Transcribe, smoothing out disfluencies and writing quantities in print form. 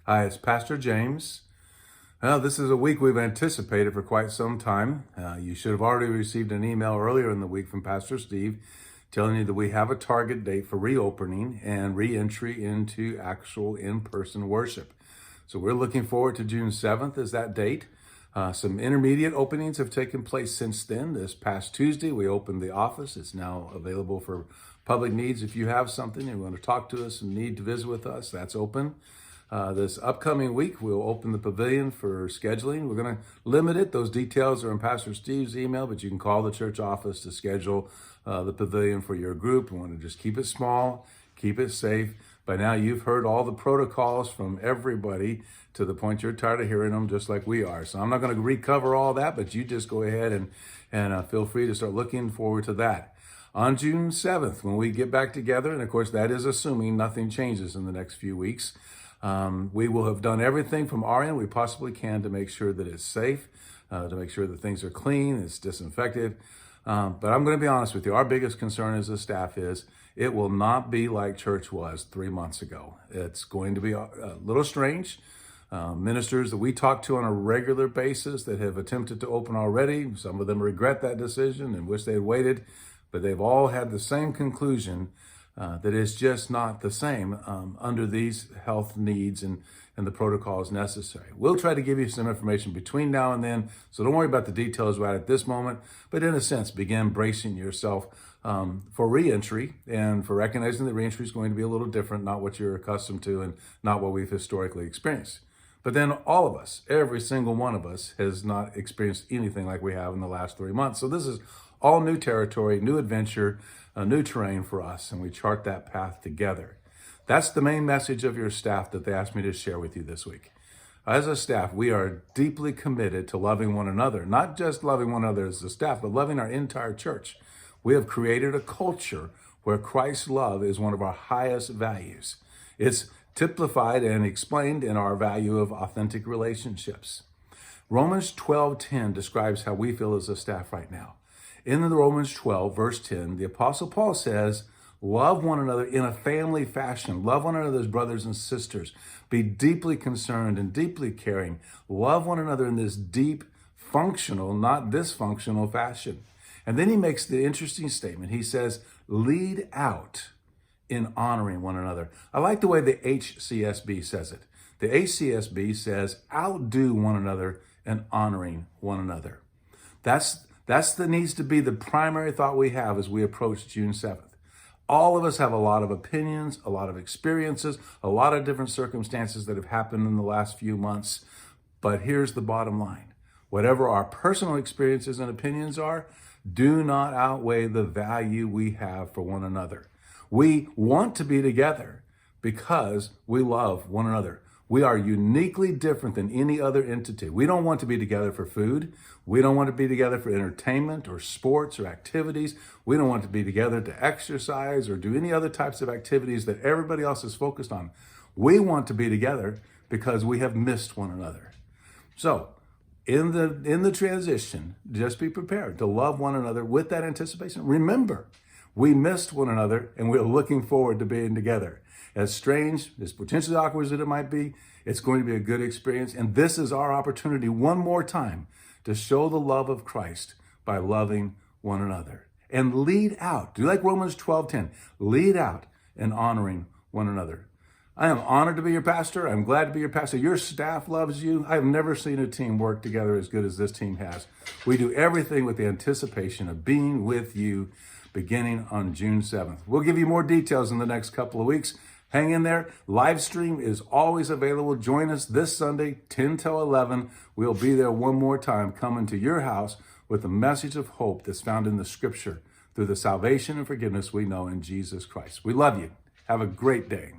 Hi, it's Pastor James. Well, this is a week we've anticipated for quite some time. You should have already received an email earlier in the week from Pastor Steve telling you that we have a target date for reopening and re-entry into actual in-person worship. So we're looking forward to June 7th as that date. Some intermediate openings have taken place since then. This past Tuesday, we opened the office. It's now available for public needs. If you have something and want to talk to us and need to visit with us, that's open. This upcoming week, we'll open the pavilion for scheduling. We're going to limit it. Those details are in Pastor Steve's email, but you can call the church office to schedule the pavilion for your group. We want to just keep it small, keep it safe. By now, you've heard all the protocols from everybody to the point you're tired of hearing them, just like we are. So I'm not going to recover all that, but you just go ahead and feel free to start looking forward to that. On June 7th, when we get back together, and of course, that is assuming nothing changes in the next few weeks, we will have done everything from our end we possibly can to make sure that it's safe, to make sure that things are clean, it's disinfected. But I'm going to be honest with you. Our biggest concern as a staff is it will not be like church was 3 months ago. It's going to be a little strange. Ministers that we talk to on a regular basis that have attempted to open already, some of them regret that decision and wish they had waited, but they've all had the same conclusion that it's just not the same under these health needs and the protocols necessary. We'll try to give you some information between now and then, so don't worry about the details right at this moment, but in a sense, begin bracing yourself for reentry and for recognizing that reentry is going to be a little different, not what you're accustomed to and not what we've historically experienced. But then all of us, every single one of us, has not experienced anything like we have in the last 3 months. So this is all new territory, new adventure, a new terrain for us, and we chart that path together. That's the main message of your staff that they asked me to share with you this week. As a staff, we are deeply committed to loving one another, not just loving one another as a staff, but loving our entire church. We have created a culture where Christ's love is one of our highest values. It's typified and explained in our value of authentic relationships. Romans 12:10 describes how we feel as a staff right now. In the Romans 12, verse 10, the Apostle Paul says, love one another in a family fashion. Love one another as brothers and sisters. Be deeply concerned and deeply caring. Love one another in this deep, functional, not dysfunctional fashion. And then he makes the interesting statement. He says, lead out in honoring one another. I like the way the HCSB says it. The HCSB says, outdo one another in honoring one another. That's that needs to be the primary thought we have as we approach June 7th. All of us have a lot of opinions, a lot of experiences, a lot of different circumstances that have happened in the last few months. But here's the bottom line. Whatever our personal experiences and opinions are, do not outweigh the value we have for one another. We want to be together because we love one another. We are uniquely different than any other entity. We don't want to be together for food. We don't want to be together for entertainment or sports or activities. We don't want to be together to exercise or do any other types of activities that everybody else is focused on. We want to be together because we have missed one another. So in the transition, just be prepared to love one another with that anticipation. Remember, we missed one another and we're looking forward to being together. As strange, as potentially awkward as it might be, it's going to be a good experience. And this is our opportunity one more time to show the love of Christ by loving one another. And lead out. Do like Romans 12:10. Lead out in honoring one another. I am honored to be your pastor. I'm glad to be your pastor. Your staff loves you. I've never seen a team work together as good as this team has. We do everything with the anticipation of being with you beginning on June 7th. We'll give you more details in the next couple of weeks. Hang in there. Live stream is always available. Join us this Sunday, 10 till 11. We'll be there one more time, coming to your house with a message of hope that's found in the scripture through the salvation and forgiveness we know in Jesus Christ. We love you. Have a great day.